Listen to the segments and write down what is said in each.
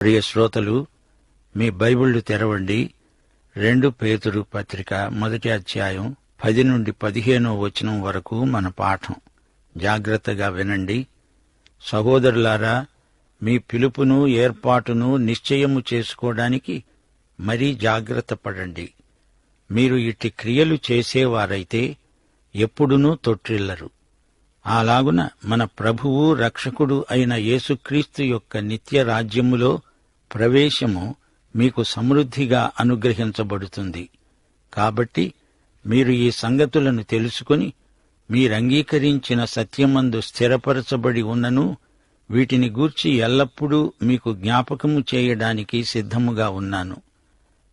ప్రియ శ్రోతలు, మీ బైబిళ్లు తెరవండి. 2 పేతురు పత్రిక 1వ అధ్యాయం 10 నుండి 15వ వచనం వరకు మన పాఠం. జాగ్రత్తగా వినండి. సహోదరులారా, మీ పిలుపును ఏర్పాటును నిశ్చయము చేసుకోవడానికి మరీ జాగ్రత్త పడండి. మీరు ఇట్టి క్రియలు చేసేవారైతే ఎప్పుడునూ తొట్టిల్లరు. అలాగున మన ప్రభువు రక్షకుడు అయిన యేసుక్రీస్తు యొక్క నిత్య రాజ్యములో ప్రవేశము మీకు సమృద్ధిగా అనుగ్రహించబడుతుంది. కాబట్టి మీరు ఈ సంగతులను తెలుసుకుని మీరంగీకరించిన సత్యమందు స్థిరపరచబడి ఉన్నను వీటిని గూర్చి ఎల్లప్పుడూ మీకు జ్ఞాపకము చేయడానికి సిద్ధముగా ఉన్నాను.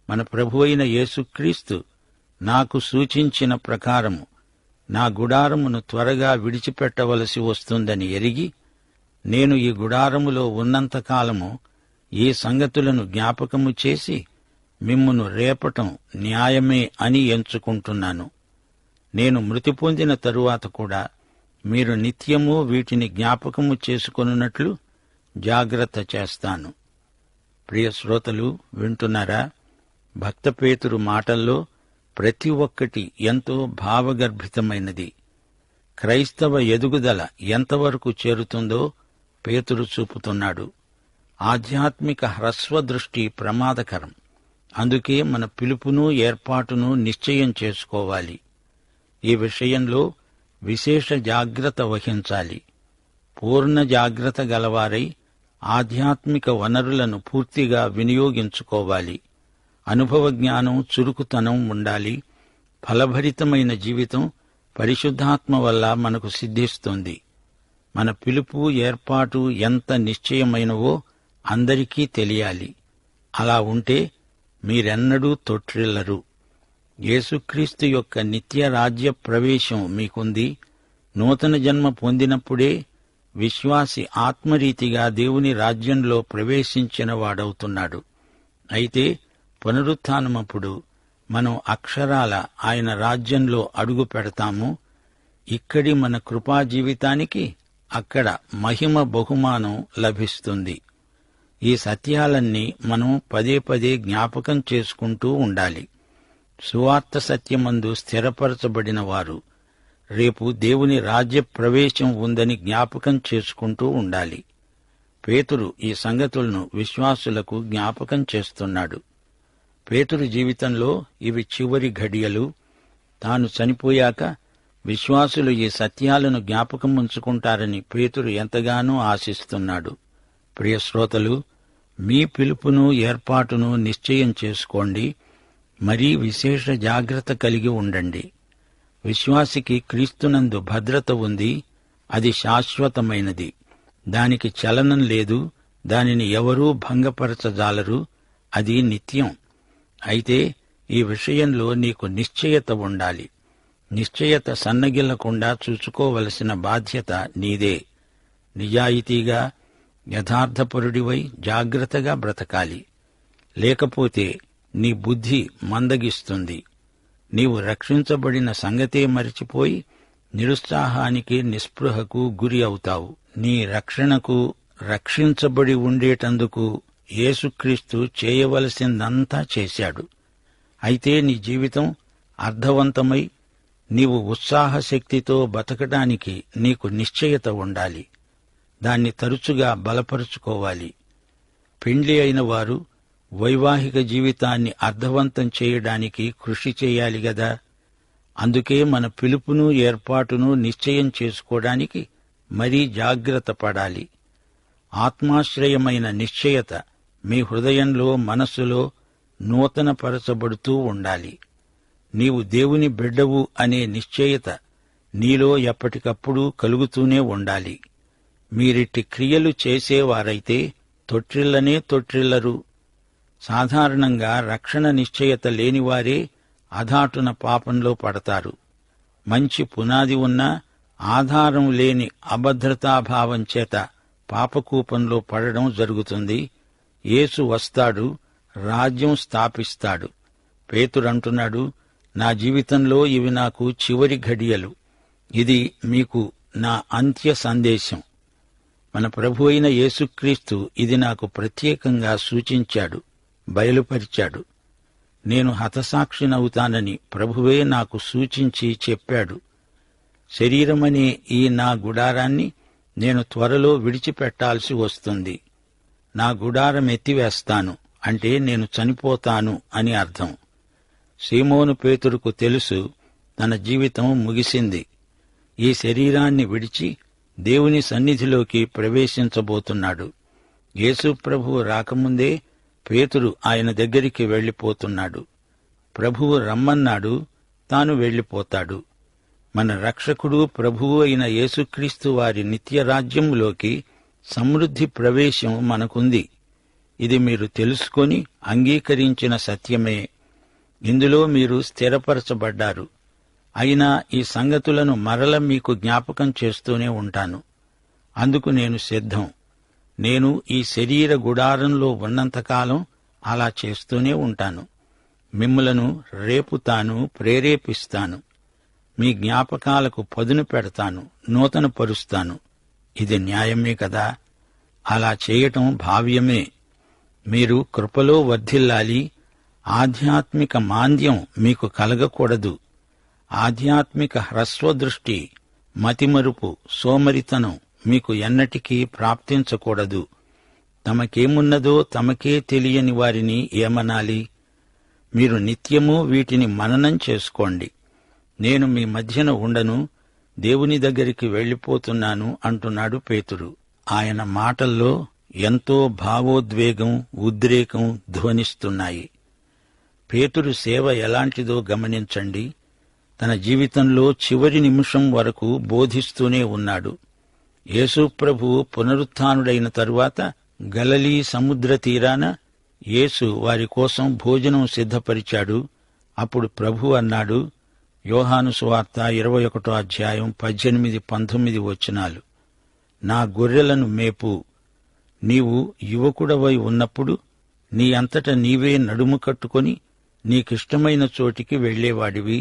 మన ప్రభువైన యేసుక్రీస్తు నాకు సూచించిన ప్రకారము నా గుడారమును త్వరగా విడిచిపెట్టవలసి వస్తుందని ఎరిగి, నేను ఈ గుడారములో ఉన్నంతకాలము ఈ సంగతులను జ్ఞాపకము చేసి మిమ్మును రేపటం న్యాయమే అని ఎంచుకుంటున్నాను. నేను మృతి పొందిన తరువాత కూడా మీరు నిత్యము వీటిని జ్ఞాపకము చేసుకొనున్నట్లు జాగ్రత్త చేస్తాను. ప్రియ శ్రోతలు, వింటున్నారా? భక్త పేతురు మాటల్లో ప్రతి ఒక్కటి ఎంతో భావగర్భితమైనది. క్రైస్తవ ఎదుగుదల ఎంతవరకు చేరుతుందో పేతురు చూపుతున్నాడు. ఆధ్యాత్మిక హ్రస్వదృష్టి ప్రమాదకరం. అందుకే మన పిలుపును ఏర్పాటును నిశ్చయం చేసుకోవాలి. ఈ విషయంలో విశేష జాగ్రత్త వహించాలి. పూర్ణ జాగ్రత్త గలవారై ఆధ్యాత్మిక వనరులను పూర్తిగా వినియోగించుకోవాలి. అనుభవ జ్ఞానం, చురుకుతనం ఉండాలి. ఫలభరితమైన జీవితం పరిశుద్ధాత్మ వల్ల మనకు సిద్ధిస్తుంది. మన పిలుపు ఏర్పాటు ఎంత నిశ్చయమైనవో అందరికీ తెలియాలి. అలా ఉంటే మీరెన్నడూ తొట్టిల్లరు. యేసుక్రీస్తు యొక్క నిత్య రాజ్య ప్రవేశం మీకుంది. నూతన జన్మ పొందినప్పుడే విశ్వాసి ఆత్మరీతిగా దేవుని రాజ్యంలో ప్రవేశించిన వాడవుతున్నాడు. అయితే పునరుత్థానమప్పుడు మనం అక్షరాల ఆయన రాజ్యంలో అడుగు పెడతాము. ఇక్కడి మన కృపా జీవితానికి అక్కడ మహిమ బహుమానం లభిస్తుంది. ఈ సత్యాలన్నీ మనం పదే పదే జ్ఞాపకం చేసుకుంటూ ఉండాలి. సువార్త సత్యమందు స్థిరపరచబడిన వారు రేపు దేవుని రాజ్య ప్రవేశం ఉందని జ్ఞాపకం చేసుకుంటూ ఉండాలి. పేతురు ఈ సంగతులను విశ్వాసులకు జ్ఞాపకం చేస్తున్నాడు. పేతురు జీవితంలో ఇవి చివరి ఘడియలు. తాను చనిపోయాక విశ్వాసులు ఈ సత్యాలను జ్ఞాపకం ఉంచుకుంటారని పేతురు ఎంతగానో ఆశిస్తున్నాడు. ప్రియ శ్రోతలు, మీ పిలుపును ఏర్పాటును నిశ్చయం చేసుకోండి. మరీ విశేష జాగ్రత్త కలిగి ఉండండి. విశ్వాసికి క్రీస్తునందు భద్రత ఉంది. అది శాశ్వతమైనది. దానికి చలనం లేదు. దానిని ఎవరూ భంగపరచజాలరు. అది నిత్యం. అయితే ఈ విషయంలో నీకు నిశ్చయత ఉండాలి. నిశ్చయత సన్నగిల్లకుండా చూసుకోవలసిన బాధ్యత నీదే. నిజాయితీగా యథార్థపరుడివై జాగ్రత్తగా బ్రతకాలి. లేకపోతే నీ బుద్ధి మందగిస్తుంది. నీవు రక్షించబడిన సంగతే మరిచిపోయి నిరుత్సాహానికి, నిస్పృహకు గురి అవుతావు. నీ రక్షణకు, రక్షించబడి ఉండేటందుకు యేసుక్రీస్తు చేయవలసిందంతా చేశాడు. అయితే నీ జీవితం అర్థవంతమై నీవు ఉత్సాహశక్తితో బతకడానికి నీకు నిశ్చయత ఉండాలి. దాన్ని తరచుగా బలపరుచుకోవాలి. పెండ్లి అయిన వారు వైవాహిక జీవితాన్ని అర్థవంతం చేయడానికి కృషి చేయాలి గదా. అందుకే మన పిలుపును ఏర్పాటును నిశ్చయం చేసుకోవడానికి మరీ జాగ్రత్త పడాలి. ఆత్మాశ్రయమైన నిశ్చయత మీ హృదయంలో, మనస్సులో నూతనపరచబడుతూ ఉండాలి. నీవు దేవుని బిడ్డవు అనే నిశ్చయత నీలో ఎప్పటికప్పుడు కలుగుతూనే ఉండాలి. మీరిట్టి క్రియలు చేసేవారైతే తొట్టిల్లరు. సాధారణంగా రక్షణ నిశ్చయత లేనివారే అధాటున పాపంలో పడతారు. మంచి పునాది ఉన్నా ఆధారం లేని అభద్రతాభావం చేత పాపకూపంలో పడడం జరుగుతుంది. యేసు వస్తాడు, రాజ్యం స్థాపిస్తాడు. పేతురంటున్నాడు, నా జీవితంలో ఇవి నాకు చివరి ఘడియలు. ఇది మీకు నా అంత్య సందేశం. మన ప్రభు అయిన యేసుక్రీస్తు ఇది నాకు ప్రత్యేకంగా సూచించాడు, బయలుపరిచాడు. నేను హతసాక్షినవుతానని ప్రభువే నాకు సూచించి చెప్పాడు. శరీరమనే ఈ నా గుడారాన్ని నేను త్వరలో విడిచిపెట్టాల్సి వస్తుంది. నా గుడారం ఎత్తివేస్తాను అంటే నేను చనిపోతాను అని అర్థం. సీమోను పేతురుకు తెలుసు, తన జీవితం ముగిసింది. ఈ శరీరాన్ని విడిచి దేవుని సన్నిధిలోకి ప్రవేశించబోతున్నాడు. యేసు ప్రభువు రాకముందే పేతురు ఆయన దగ్గరికి వెళ్లిపోతున్నాడు. ప్రభువు రమ్మన్నాడు, తాను వెళ్లిపోతాడు. మన రక్షకుడు ప్రభువు అయిన యేసుక్రీస్తు వారి నిత్యరాజ్యంలోకి సమృద్ధి ప్రవేశం మనకుంది. ఇది మీరు తెలుసుకొని అంగీకరించిన సత్యమే. ఇందులో మీరు స్థిరపరచబడ్డారు. అయినా ఈ సంగతులను మరల మీకు జ్ఞాపకం చేస్తూనే ఉంటాను. అందుకు నేను సిద్ధం. నేను ఈ శరీర గుడారంలో ఉన్నంతకాలం అలా చేస్తూనే ఉంటాను. మిమ్ములను రేపుతాను, ప్రేరేపిస్తాను. మీ జ్ఞాపకాలకు పదును పెడతాను, నూతనపరుస్తాను. ఇది న్యాయమే కదా. అలా చేయటం భావ్యమే. మీరు కృపలో వర్ధిల్లాలి. ఆధ్యాత్మిక మాంద్యం మీకు కలగకూడదు. ఆధ్యాత్మిక హ్రస్వదృష్టి, మతిమరుపు, సోమరితనం మీకు ఎన్నటికీ ప్రాప్తించకూడదు. తమకేమున్నదో తమకే తెలియని వారిని ఏమనాలి? మీరు నిత్యము వీటిని మననం చేసుకోండి. నేను మీ మధ్యన ఉండను, దేవుని దగ్గరికి వెళ్లిపోతున్నాను అంటున్నాడు పేతురు. ఆయన మాటల్లో ఎంతో భావోద్వేగం, ఉద్రేకం ధ్వనిస్తున్నాయి. పేతురు సేవ ఎలాంటిదో గమనించండి. తన జీవితంలో చివరి నిమిషం వరకు బోధిస్తూనే ఉన్నాడు. యేసు ప్రభువు పునరుత్థానుడైన తరువాత గలిలీ సముద్ర తీరాన యేసు వారి కోసం భోజనం సిద్ధపరిచాడు. అప్పుడు ప్రభు అన్నాడు, యోహాను సువార్త 21వ అధ్యాయం 18-19 వచనాలు, నా గొర్రెలను మేపు. నీవు యువకుడవై ఉన్నప్పుడు నీ అంతట నీవే నడుము కట్టుకొని నీకిష్టమైన చోటికి వెళ్లేవాడివి.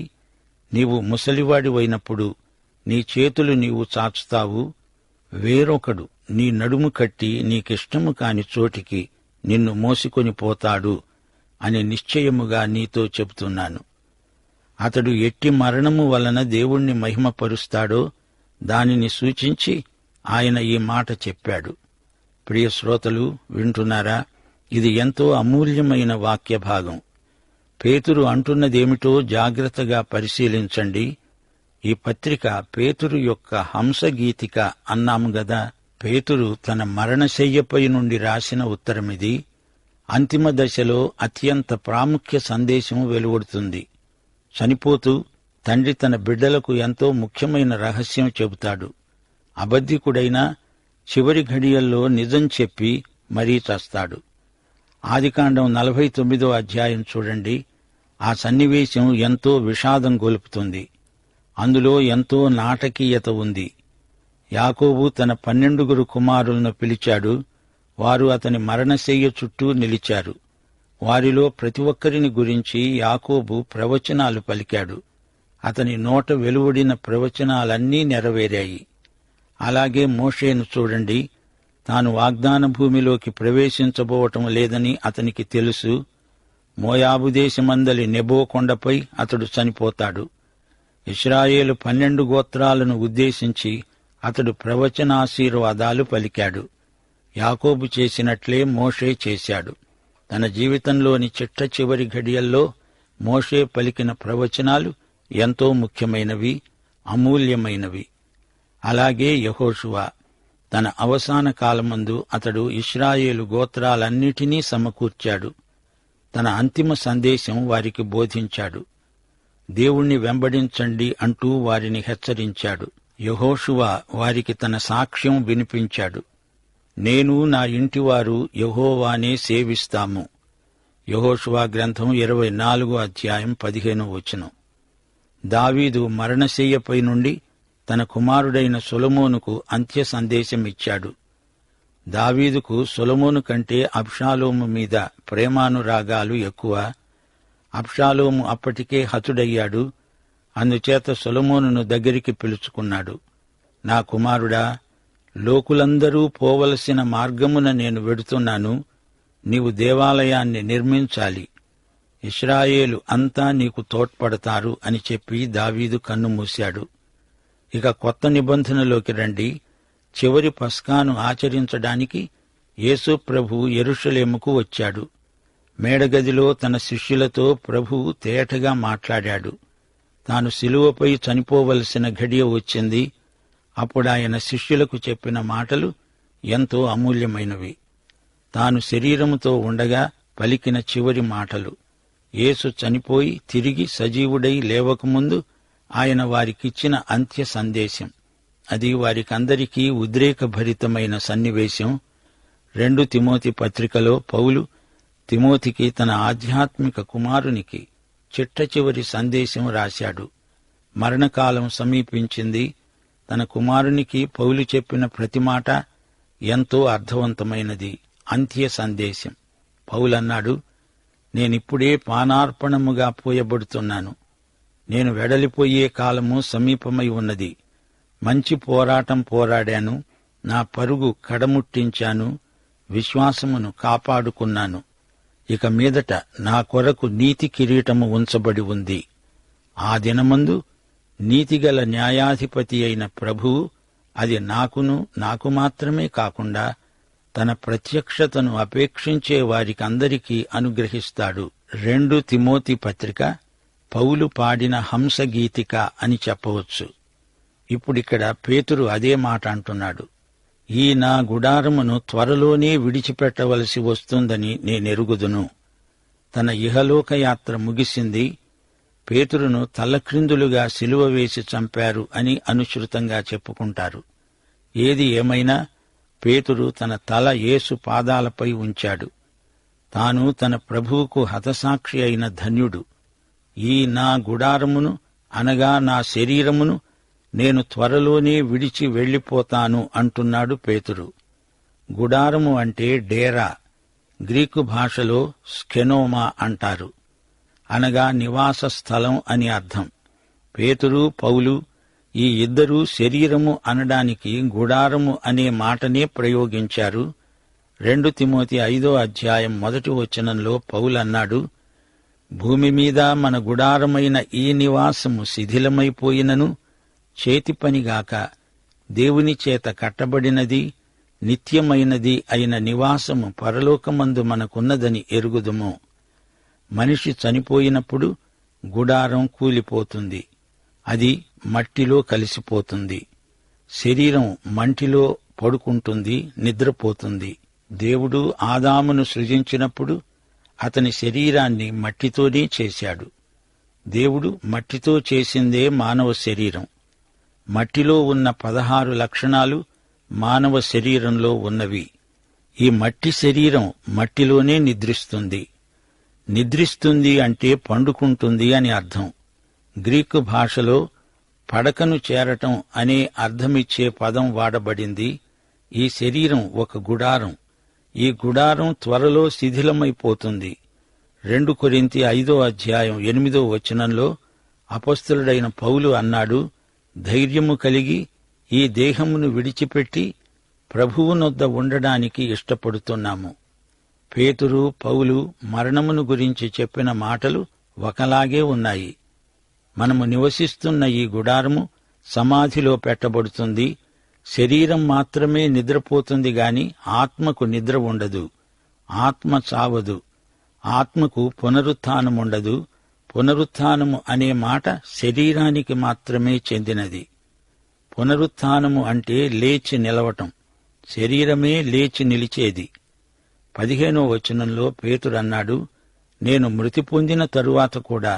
నీవు ముసలివాడివైనప్పుడు నీ చేతులు నీవు చాచుతావు. వేరొకడు నీ నడుము కట్టి నీకిష్టము కాని చోటికి నిన్ను మోసికొని పోతాడు అని నిశ్చయముగా నీతో చెబుతున్నాను. అతడు ఎట్టి మరణము వలన దేవుణ్ణి మహిమపరుస్తాడో దానిని సూచించి ఆయన ఈ మాట చెప్పాడు. ప్రియ శ్రోతలు, వింటున్నారా? ఇది ఎంతో అమూల్యమైన వాక్య భాగం. పేతురు అంటున్నదేమిటో జాగ్రత్తగా పరిశీలించండి. ఈ పత్రిక పేతురు యొక్క హంసగీతిక అన్నాము గదా. పేతురు తన మరణశయ్యపై నుండి రాసిన ఉత్తరమిది. అంతిమ దశలో అత్యంత ప్రాముఖ్య సందేశం వెలువడుతుంది. చనిపోతూ తండ్రి తన బిడ్డలకు ఎంతో ముఖ్యమైన రహస్యం చెబుతాడు. అబద్ధికుడైనా చివరి ఘడియల్లో నిజం చెప్పి మరీ చస్తాడు. ఆదికాండం 49వ అధ్యాయం చూడండి. ఆ సన్నివేశం ఎంతో విషాదం గొలుపుతుంది. అందులో ఎంతో నాటకీయత ఉంది. యాకోబు తన 12 కుమారులను పిలిచాడు. వారు అతని మరణశయ్య చుట్టూ నిలిచారు. వారిలో ప్రతి ఒక్కరిని గురించి యాకోబు ప్రవచనాలు పలికాడు. అతని నోట వెలువడిన ప్రవచనాలన్నీ నెరవేరాయి. అలాగే మోషేను చూడండి. తాను వాగ్దాన భూమిలోకి ప్రవేశించబోవటం లేదని అతనికి తెలుసు. మోయాబు దేశమందలి నెబో కొండపై అతడు చనిపోతాడు. ఇశ్రాయేలు 12 గోత్రాలను ఉద్దేశించి అతడు ప్రవచనాశీర్వాదాలు పలికాడు. యాకోబు చేసినట్లే మోషే చేశాడు. తన జీవితంలోని చిట్ట చివరి ఘడియల్లో మోషే పలికిన ప్రవచనాలు ఎంతో ముఖ్యమైనవి, అమూల్యమైనవి. అలాగే యెహోషువ తన అవసాన కాలమందు అతడు ఇశ్రాయేలు గోత్రాలన్నిటినీ సమకూర్చాడు. తన అంతిమ సందేశం వారికి బోధించాడు. దేవుణ్ణి వెంబడించండి అంటూ వారిని హెచ్చరించాడు. యెహోషువ వారికి తన సాక్ష్యం వినిపించాడు. నేను నా ఇంటివారు యెహోవానే సేవిస్తాము. యెహోషువ గ్రంథం 24వ అధ్యాయం 15వ వచనం. దావీదు మరణశయ్యపై నుండి తన కుమారుడైన సొలొమోనుకు అంత్య సందేశమిచ్చాడు. దావీదుకు సొలొమోను కంటే అబ్షాలోము మీద ప్రేమానురాగాలు ఎక్కువ. అబ్షాలోము అప్పటికే హతుడయ్యాడు. అందుచేత సొలొమోనును దగ్గరికి పిలుచుకున్నాడు. నా కుమారుడా, లోకులందరూ పోవలసిన మార్గమున నేను వెడుతున్నాను. నీవు దేవాలయాన్ని నిర్మించాలి. ఇశ్రాయేలు అంతా నీకు తోడ్పడతారు అని చెప్పి దావీదు కన్ను మూశాడు. ఇక కొత్త నిబంధనలోకి రండి. చివరి పస్కాను ఆచరించడానికి యేసు ప్రభు యెరూషలేముకు వచ్చాడు. మేడగదిలో తన శిష్యులతో ప్రభువు తేటగా మాట్లాడాడు. తాను శిలువపై చనిపోవలసిన ఘడియ వచ్చింది. అప్పుడాయన శిష్యులకు చెప్పిన మాటలు ఎంతో అమూల్యమైనవి. తాను శరీరముతో ఉండగా పలికిన చివరి మాటలు. యేసు చనిపోయి తిరిగి సజీవుడై లేవకముందు ఆయన వారికిచ్చిన అంత్య సందేశం. అది వారికందరికీ ఉద్రేకభరితమైన సన్నివేశం. 2 తిమోతి పత్రికలో పౌలు తిమోతికి తన ఆధ్యాత్మిక కుమారునికి చిట్ట చివరి సందేశం రాశాడు. మరణకాలం సమీపించింది. తన కుమారునికి పౌలు చెప్పిన ప్రతి మాట ఎంతో అర్థవంతమైనది. అంత్య సందేశం. పౌలన్నాడు, నేనిప్పుడే పానార్పణముగా పోయబడుతున్నాను. నేను వెడలిపోయే కాలము సమీపమై ఉన్నది. మంచి పోరాటం పోరాడాను. నా పరుగు కడముట్టించాను. విశ్వాసమును కాపాడుకున్నాను. ఇక మీదట నా కొరకు నీతి కిరీటము ఉంచబడి ఉంది. ఆ దినమందు నీతిగల న్యాయాధిపతి అయిన ప్రభువు అది నాకు మాత్రమే కాకుండా తన ప్రత్యక్షతను అపేక్షించే వారికందరికీ అనుగ్రహిస్తాడు. 2 తిమోతి పత్రిక పౌలు పాడిన హంసగీతిక అని చెప్పవచ్చు. ఇప్పుడిక్కడ పేతురు అదే మాట అంటున్నాడు. ఈ నా గుడారమును త్వరలోనే విడిచిపెట్టవలసి వస్తుందని నేనెరుగుదును. తన ఇహలోకయాత్ర ముగిసింది. పేతురును తలక్రిందులుగా సిలువ వేసి చంపారు అని అనుసృతంగా చెప్పుకుంటారు. ఏది ఏమైనా పేతురు తన తల యేసు పాదాలపై ఉంచాడు. తాను తన ప్రభువుకు హతసాక్షి అయిన ధన్యుడు. ఈ నా గుడారమును అనగా నా శరీరమును నేను త్వరలోనే విడిచి వెళ్లిపోతాను అంటున్నాడు పేతురు. గుడారము అంటే డేరా. గ్రీకు భాషలో స్కెనోమా అంటారు. అనగా నివాస స్థలం అని అర్థం. పేతురు, పౌలు ఈ ఇద్దరూ శరీరము అనడానికి గుడారము అనే మాటనే ప్రయోగించారు. 2 తిమోతి 5వ అధ్యాయం 1వ వచనంలో పౌలన్నాడు, భూమి మీద మన గుడారమైన ఈ నివాసము శిథిలమైపోయినను చేతిపనిగాక దేవుని చేత కట్టబడినది నిత్యమైనది అయిన నివాసము పరలోకమందు మనకున్నదని ఎరుగుదుము. మనిషి చనిపోయినప్పుడు గుడారం కూలిపోతుంది. అది మట్టిలో కలిసిపోతుంది. శరీరం మంటిలో పడుకుంటుంది, నిద్రపోతుంది. దేవుడు ఆదామును సృజించినప్పుడు అతని శరీరాన్ని మట్టితోనే చేశాడు. దేవుడు మట్టితో చేసిందే మానవ శరీరం. మట్టిలో ఉన్న 16 లక్షణాలు మానవ శరీరంలో ఉన్నవి. ఈ మట్టి శరీరం మట్టిలోనే నిద్రిస్తుంది. నిద్రిస్తుంది అంటే పండుకుంటుంది అని అర్థం. గ్రీకు భాషలో పడకను చేరటం అనే అర్థమిచ్చే పదం వాడబడింది. ఈ శరీరం ఒక గుడారం. ఈ గుడారం త్వరలో శిథిలమైపోతుంది. 2 కొరింథీ 5వ అధ్యాయం 8వ వచనంలో అపొస్తలుడైన పౌలు అన్నాడు, ధైర్యము కలిగి ఈ దేహమును విడిచిపెట్టి ప్రభువునొద్ద ఉండడానికి ఇష్టపడుతున్నాము. పేతురు, పౌలు మరణమును గురించి చెప్పిన మాటలు ఒకలాగే ఉన్నాయి. మనము నివసిస్తున్న ఈ గుడారము సమాధిలో పెట్టబడుతుంది. శరీరం మాత్రమే నిద్రపోతుంది గాని ఆత్మకు నిద్ర ఉండదు. ఆత్మ చావదు. ఆత్మకు పునరుత్థానముండదు. పునరుత్థానము అనే మాట శరీరానికి మాత్రమే చెందినది. పునరుత్థానము అంటే లేచి నిలవటం. శరీరమే లేచి నిలిచేది. 15వ వచనంలో పేతురన్నాడు, నేను మృతి పొందిన తరువాత కూడా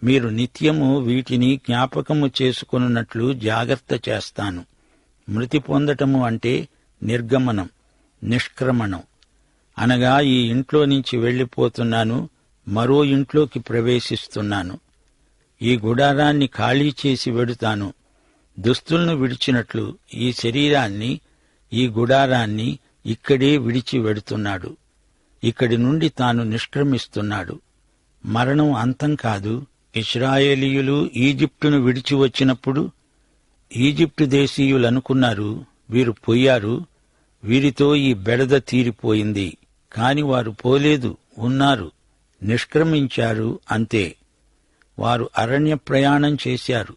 మీరు నిత్యము వీటిని జ్ఞాపకము చేసుకొనున్నట్లు జాగ్రత్త చేస్తాను. మృతి పొందటము అంటే నిర్గమనం, నిష్క్రమణం. అనగా ఈ ఇంట్లో నుంచి వెళ్లిపోతున్నాను, మరో ఇంట్లోకి ప్రవేశిస్తున్నాను. ఈ గుడారాన్ని ఖాళీ చేసి వెడుతాను. దుస్తులను విడిచినట్లు ఈ శరీరాన్ని, ఈ గుడారాన్ని ఇక్కడే విడిచి వెడుతున్నాడు. ఇక్కడి నుండి తాను నిష్క్రమిస్తున్నాడు. మరణం అంతం కాదు. ఇశ్రాయేలీయులు ఈజిప్టును విడిచి వచ్చినప్పుడు ఈజిప్టు దేశీయులనుకున్నారు, వీరు పోయారు, వీరితో ఈ బెడద తీరిపోయింది. కాని వారు పోలేదు, ఉన్నారు, నిష్క్రమించారు, అంతే. వారు అరణ్య ప్రయాణం చేశారు,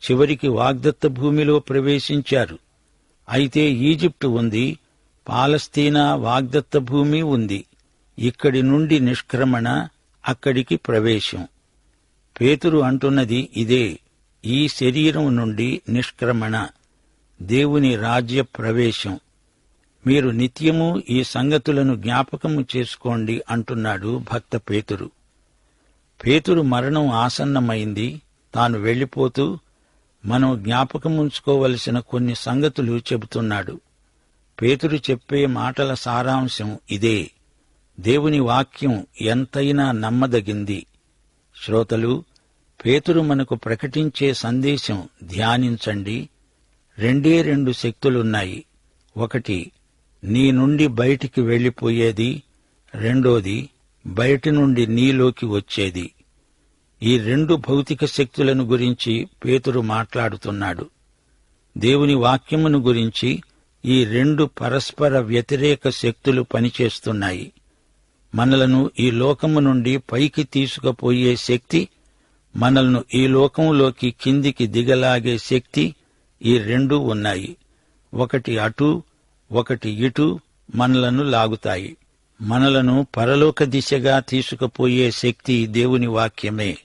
చివరికి వాగ్దత్త భూమిలో ప్రవేశించారు. అయితే ఈజిప్టు ఉంది, పాలస్తీనా వాగ్దత్త భూమి ఉంది. ఇక్కడి నుండి నిష్క్రమణ, అక్కడికి ప్రవేశం. పేతురు అంటున్నది ఇదే, ఈ శరీరం నుండి నిష్క్రమణ, దేవుని రాజ్య ప్రవేశం. మీరు నిత్యము ఈ సంగతులను జ్ఞాపకము చేసుకోండి అంటున్నాడు భక్త పేతురు. పేతురు మరణం ఆసన్నమైంది. తాను వెళ్లిపోతూ మనం జ్ఞాపకముంచుకోవలసిన కొన్ని సంగతులు చెబుతున్నాడు. పేతురు చెప్పే మాటల సారాంశం ఇదే. దేవుని వాక్యం ఎంతైనా నమ్మదగింది. శ్రోతలు, పేతురు మనకు ప్రకటించే సందేశం ధ్యానించండి. రెండు శక్తులున్నాయి. ఒకటి, నీ నుండి బయటికి వెళ్లిపోయేది. రెండోది, బయటి నుండి నీలోకి వచ్చేది. ఈ రెండు భౌతిక శక్తులను గురించి పేతురు మాట్లాడుతున్నాడు. దేవుని వాక్యమును గురించి ఈ రెండు పరస్పర వ్యతిరేక శక్తులు పనిచేస్తున్నాయి. మనలను ఈ లోకము నుండి పైకి తీసుకుపోయే శక్తి, మనలను ఈ లోకంలోకి కిందికి దిగలాగే శక్తి, ఈ రెండూ ఉన్నాయి. ఒకటి అటు, ఒకటి ఇటు మనలను లాగుతాయి. మనలను పరలోక దిశగా తీసుకుపోయే శక్తి దేవుని వాక్యమే.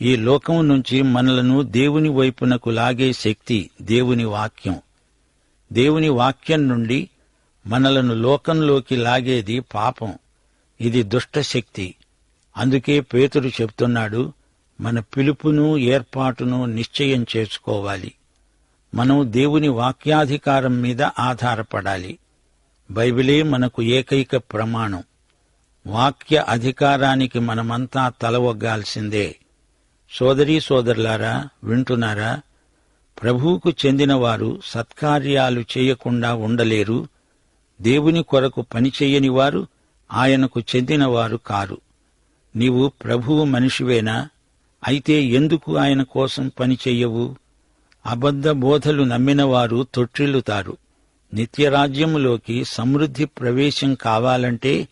ఈ లోకం నుంచి మనలను దేవుని వైపునకు లాగే శక్తి దేవుని వాక్యం. దేవుని వాక్యం నుండి మనలను లోకంలోకి లాగేది పాపం. ఇది దుష్టశక్తి. అందుకే పేతురు చెప్తున్నాడు, మన పిలుపును ఏర్పాటును నిశ్చయం చేసుకోవాలి. మనం దేవుని వాక్యాధికారం మీద ఆధారపడాలి. బైబిలే మనకు ఏకైక ప్రమాణం. వాక్య అధికారానికి మనమంతా తలవొగ్గాల్సిందే. సోదరీ సోదరులారా, వింటున్నారా? ప్రభువుకు చెందినవారు సత్కార్యాలు చేయకుండా ఉండలేరు. దేవుని కొరకు పనిచేయని వారు ఆయనకు చెందినవారు కారు. నీవు ప్రభువు మనిషివేనా? అయితే ఎందుకు ఆయన కోసం పనిచెయ్యవు? అబద్ధ బోధలు నమ్మినవారు తొట్టిల్లుతారు. నిత్యరాజ్యములోకి సమృద్ధి ప్రవేశం కావాలంటే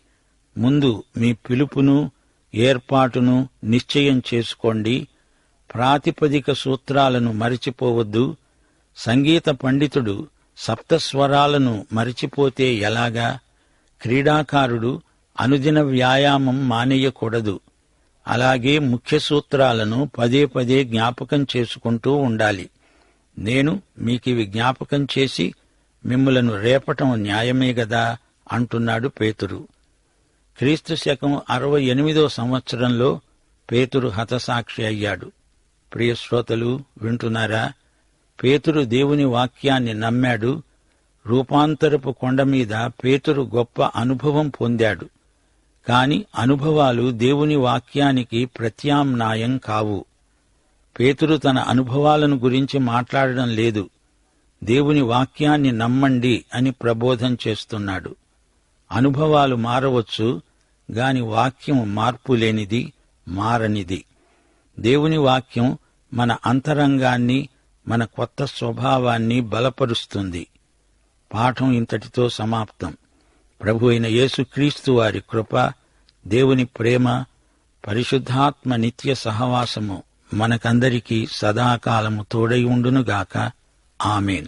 ముందు మీ పిలుపును ఏర్పాటును నిశ్చయం చేసుకోండి. ప్రాతిపదిక సూత్రాలను మరచిపోవద్దు. సంగీత పండితుడు సప్తస్వరాలను మరచిపోతే ఎలాగా? క్రీడాకారుడు అనుదిన వ్యాయామం మానేయకూడదు. అలాగే ముఖ్య సూత్రాలను పదే పదే జ్ఞాపకం చేసుకుంటూ ఉండాలి. నేను మీకివి జ్ఞాపకం చేసి మిమ్ములను రేపటం న్యాయమే గదా అంటున్నాడు పేతురు. క్రీస్తు శకం 68 సంవత్సరంలో పేతురు హతసాక్షి అయ్యాడు. ప్రియశ్రోతలు, వింటున్నారా? పేతురు దేవుని వాక్యాన్ని నమ్మాడు. రూపాంతరపు కొండ మీద పేతురు గొప్ప అనుభవం పొందాడు. కాని అనుభవాలు దేవుని వాక్యానికి ప్రత్యామ్నాయం కావు. పేతురు తన అనుభవాలను గురించి మాట్లాడడం లేదు. దేవుని వాక్యాన్ని నమ్మండి అని ప్రబోధం చేస్తున్నాడు. అనుభవాలు మారవచ్చు, గాని వాక్యం మార్పులేనిది, మారనిది. దేవుని వాక్యం మన అంతరంగాన్ని, మన కొత్త స్వభావాన్ని బలపరుస్తుంది. పాఠం ఇంతటితో సమాప్తం. ప్రభు అయిన యేసుక్రీస్తు వారి కృప, దేవుని ప్రేమ, పరిశుద్ధాత్మ నిత్య సహవాసము మనకందరికీ సదాకాలము తోడై ఉండునుగాక. ఆమేన్.